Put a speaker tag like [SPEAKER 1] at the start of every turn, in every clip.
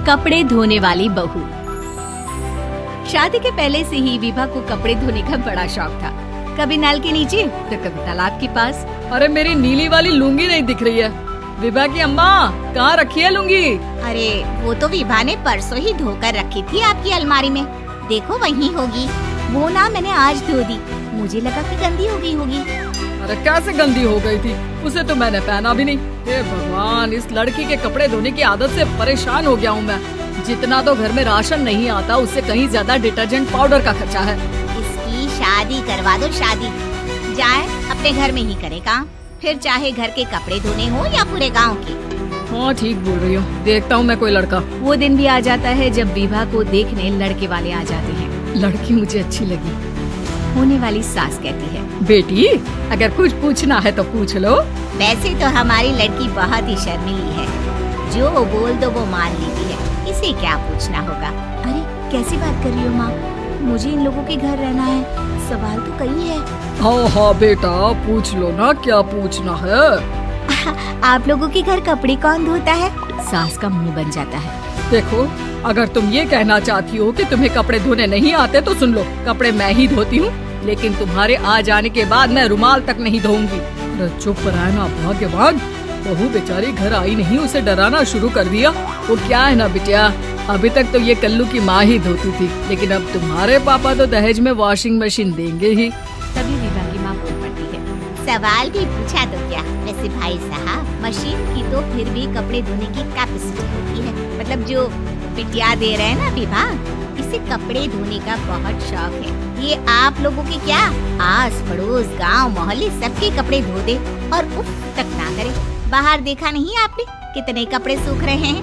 [SPEAKER 1] कपड़े धोने वाली बहू। शादी के पहले से ही विभा को कपड़े धोने का बड़ा शौक था। कभी नल के नीचे तो कभी तालाब के पास।
[SPEAKER 2] अरे मेरी नीली वाली लुंगी नहीं दिख रही है। विभा की अम्मा कहाँ रखी है लुंगी?
[SPEAKER 3] अरे वो तो विभा ने परसों ही धोकर रखी थी आपकी अलमारी में। देखो वहीं होगी। वो ना मैंने आज धो दी, मुझे लगा कि गंदी हो गई होगी।
[SPEAKER 2] अरे कैसे गंदी हो गई थी? उसे तो मैंने पहना भी नहीं। हे भगवान, इस लड़की के कपड़े धोने की आदत से परेशान हो गया हूँ मैं। जितना तो घर में राशन नहीं आता, उससे कहीं ज्यादा डिटर्जेंट पाउडर का खर्चा है।
[SPEAKER 3] इसकी शादी करवा दो, शादी। जाए अपने घर में ही करे काम, फिर चाहे घर के कपड़े धोने हो या पूरे गांव के।
[SPEAKER 2] हाँ ठीक बोल रही हो, देखता हूँ मैं कोई लड़का।
[SPEAKER 1] वो दिन भी आ जाता है जब विभा को देखने लड़के वाले आ जाते हैं।
[SPEAKER 2] लड़की मुझे अच्छी लगी।
[SPEAKER 1] होने वाली सास कहती है,
[SPEAKER 2] बेटी अगर कुछ पूछना है तो पूछ लो।
[SPEAKER 3] वैसे तो हमारी लड़की बहुत ही शर्मीली है, जो बोल दो वो मान लेती है, इसे क्या पूछना होगा।
[SPEAKER 1] अरे कैसी बात कर रही हो माँ, मुझे इन लोगों के घर रहना है, सवाल तो कई है।
[SPEAKER 2] हाँ हाँ बेटा पूछ लो ना, क्या पूछना है।
[SPEAKER 1] आप लोगों के घर कपड़े कौन धोता है? सास का मुंह बन जाता है।
[SPEAKER 2] देखो अगर तुम ये कहना चाहती हो कि तुम्हें कपड़े धोने नहीं आते तो सुन लो, कपड़े मैं ही धोती हूँ, लेकिन तुम्हारे आ जाने के बाद मैं रुमाल तक नहीं धोऊंगी। अरे चुप रहना भाग्यवान, बहू बेचारी घर आई नहीं, उसे डराना शुरू कर दिया। वो क्या है ना बिटिया, अभी तक तो ये कल्लू की माँ ही धोती थी, लेकिन अब तुम्हारे पापा तो दहेज में वॉशिंग मशीन देंगे ही।
[SPEAKER 1] तभी विभा की माँ बोल पड़ती है,
[SPEAKER 3] सवाल भी पूछा तो क्या। वैसे भाई साहब, मशीन की तो फिर भी कपड़े धोने की कैपेसिटी होती है। मतलब जो बिटिया दे रहे हैं ना विभा, इसे कपड़े धोने का बहुत शौक है। ये आप लोगों के क्या आस पड़ोस गांव मोहल्ले सबके कपड़े धो दे और उफ तक ना करे। बाहर देखा नहीं आपने कितने कपड़े सूख रहे हैं?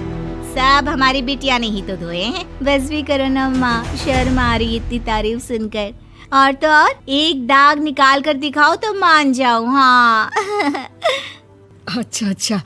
[SPEAKER 3] सब हमारी बिटिया ने ही तो धोए हैं।
[SPEAKER 1] बस भी करो ना माँ, शर्म आ रही इतनी तारीफ सुनकर। और तो और एक दाग निकाल कर दिखाओ तो मान जाऊँ। हाँ
[SPEAKER 2] अच्छा अच्छा,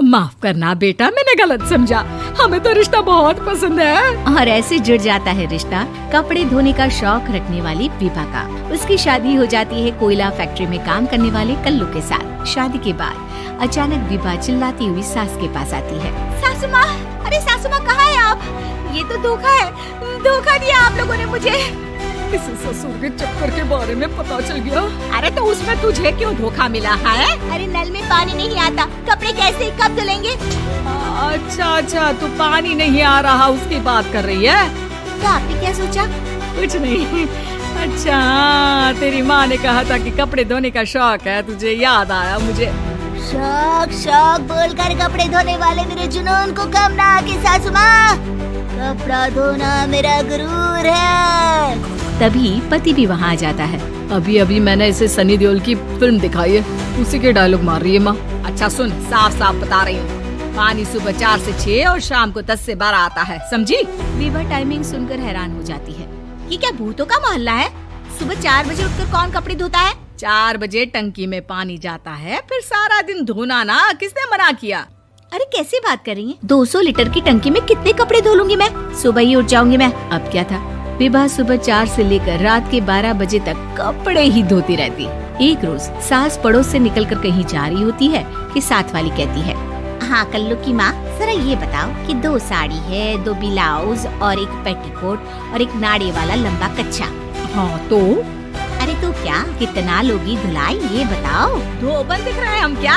[SPEAKER 2] माफ करना बेटा, मैंने गलत समझा। हमें तो रिश्ता बहुत पसंद है।
[SPEAKER 1] और ऐसे जुड़ जाता है रिश्ता कपड़े धोने का शौक रखने वाली विभा का। उसकी शादी हो जाती है कोयला फैक्ट्री में काम करने वाले कल्लू के साथ। शादी के बाद अचानक विभा चिल्लाती हुई सास के पास आती है।
[SPEAKER 3] सासू माँ, अरे सासू माँ कहाँ है आप? ये तो धोखा है, धोखा दिया आप लोगों ने मुझे।
[SPEAKER 2] इस ससुर के चक्कर के बारे में पता चल गया।
[SPEAKER 3] अरे तो उसमें तुझे क्यों धोखा मिला है? अरे नल में पानी नहीं आता, कपड़े कैसे कब धुलेंगे?
[SPEAKER 2] अच्छा अच्छा, तू पानी नहीं आ रहा उसकी बात कर रही है?
[SPEAKER 3] तो आपने क्या सोचा?
[SPEAKER 2] कुछ नहीं। अच्छा तेरी माँ ने कहा था कि कपड़े धोने का शौक है, तुझे याद आया मुझे।
[SPEAKER 3] शौक शौक बोलकर कपड़े धोने वाले मेरे जुनून को कम ना आके सासू माँ, कपड़ा धोना मेरा गुरूर है।
[SPEAKER 1] तभी पति भी वहाँ आ जाता है।
[SPEAKER 2] अभी अभी मैंने इसे सनी देओल की फिल्म दिखाई है, उसी के डायलॉग मार रही है माँ। अच्छा सुन, साफ साफ बता रही हूँ, पानी सुबह 4 से 6 और शाम को 10 से 12 आता है, समझी?
[SPEAKER 1] विभा टाइमिंग सुनकर हैरान हो जाती है।
[SPEAKER 3] ये क्या भूतों का मोहल्ला है? सुबह 4 बजे उठकर कौन कपड़े धोता है?
[SPEAKER 2] 4 बजे टंकी में पानी जाता है, फिर सारा दिन धोना ना, किसने मना किया?
[SPEAKER 1] अरे कैसी बात कर रही हैं? 200 लीटर की टंकी में कितने कपड़े धो लूंगी मैं? सुबह ही उठ जाऊंगी मैं। अब क्या था, विभा सुबह 4 से लेकर रात के 12 बजे तक कपड़े ही धोती रहती। एक रोज सास पड़ोस से निकलकर कहीं जा रही होती है कि साथ वाली कहती है,
[SPEAKER 3] हाँ कल्लू की माँ, जरा ये बताओ कि 2 साड़ी है, 2 ब्लाउज और एक पेटीकोट और एक नाड़े वाला लंबा कच्छा।
[SPEAKER 2] हाँ तो?
[SPEAKER 3] अरे तो क्या कितना लोगी धुलाई, ये बताओ।
[SPEAKER 2] धोबन दिख रहे हैं हम क्या?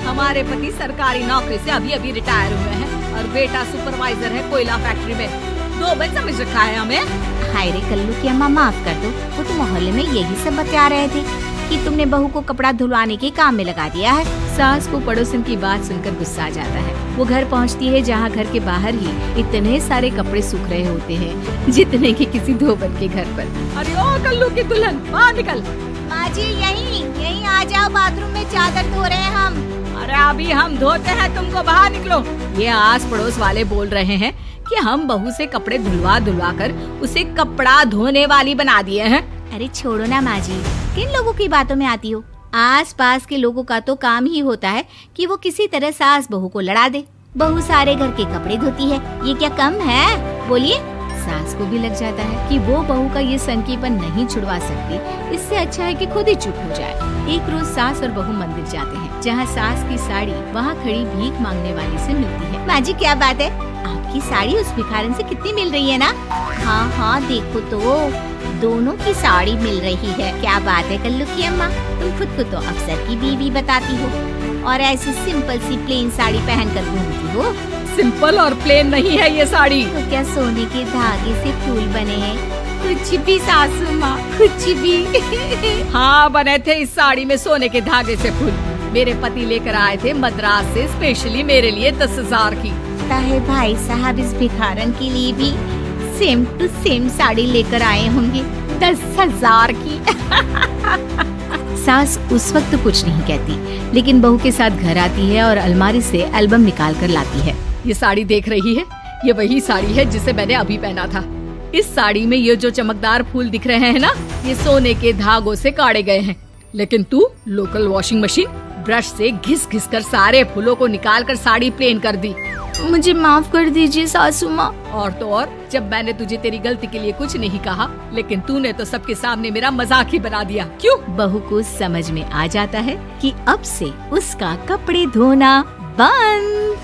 [SPEAKER 2] हमारे पति सरकारी नौकरी से अभी अभी रिटायर हुए हैं और बेटा सुपरवाइजर है कोयला फैक्ट्री में। धोबन समझ रखा है हमें।
[SPEAKER 3] हाय रे कल्लू की अम्मा, माफ कर दो, वो तो मोहल्ले में यही सब बता रहे थे कि तुमने बहू को कपड़ा धुलवाने के काम में लगा दिया है।
[SPEAKER 1] सास को पड़ोसन की बात सुनकर गुस्सा आ जाता है। वो घर पहुंचती है जहां घर के बाहर ही इतने सारे कपड़े सूख रहे होते हैं जितने कि किसी धोबन के घर पर।
[SPEAKER 2] अरे ओ कल्लू की दुल्हन, बाहर निकल।
[SPEAKER 3] माँ जी यहीं आ जाओ, बाथरूम में चादर धो रहे हैं हम।
[SPEAKER 2] अरे अभी हम धोते हैं, तुमको बाहर निकलो। ये आस पड़ोस वाले बोल रहे हैं कि हम बहू से कपड़े धुलवा कर उसे कपड़ा धोने वाली बना दिए हैं।
[SPEAKER 3] अरे छोड़ो ना माँ जी, किन लोगों की बातों में आती हो? आस पास के लोगों का तो काम ही होता है कि वो किसी तरह सास बहू को लड़ा दे। बहू सारे घर के कपड़े धोती है, ये क्या कम है? बोलिए।
[SPEAKER 1] सास को भी लग जाता है कि वो बहू का ये संकीपन नहीं छुड़वा सकती, इससे अच्छा है कि खुद ही चुप हो जाए। एक रोज सास और बहू मंदिर जाते हैं, जहाँ सास की साड़ी वहाँ खड़ी भीख मांगने वाली से मिलती है।
[SPEAKER 3] माँ जी क्या बात है?
[SPEAKER 1] आप
[SPEAKER 3] आपकी साड़ी उस भिखारन से कितनी मिल रही है ना? हाँ हाँ देखो तो दोनों की साड़ी मिल रही है। क्या बात है कल्लू की अम्मा, तुम खुद को तो अफसर की बीवी बताती हो और ऐसी सिंपल सी प्लेन साड़ी पहन कर घूमती हो।
[SPEAKER 2] सिंपल और प्लेन नहीं है ये साड़ी।
[SPEAKER 3] तो क्या सोने के धागे से फूल बने हैं? कुछ भी सासू माँ, कुछ भी।
[SPEAKER 2] हाँ बने थे इस साड़ी में सोने के धागे से फूल। मेरे पति लेकर आए थे मद्रास से स्पेशली मेरे लिए 10,000 की।
[SPEAKER 3] लगता है भाई साहब इस भिखारन के लिए भी सेम टू सेम साड़ी लेकर आए होंगे 10,000 की।
[SPEAKER 1] सास उस वक्त तो कुछ नहीं कहती, लेकिन बहू के साथ घर आती है और अलमारी से एल्बम निकाल कर लाती है।
[SPEAKER 2] ये साड़ी देख रही है, ये वही साड़ी है जिसे मैंने अभी पहना था। इस साड़ी में ये जो चमकदार फूल दिख रहे हैं ना, ये सोने के धागों से काढ़े गए हैं। लेकिन तू लोकल वॉशिंग मशीन ब्रश से घिस घिस कर सारे फूलों को निकाल कर साड़ी प्लेन कर दी।
[SPEAKER 1] मुझे माफ कर दीजिए सासू माँ।
[SPEAKER 2] और तो और, जब मैंने तुझे तेरी गलती के लिए कुछ नहीं कहा, लेकिन तूने तो सबके सामने मेरा मजाक ही बना दिया। क्यों?
[SPEAKER 1] बहू को समझ में आ जाता है कि अब से उसका कपड़े धोना बंद।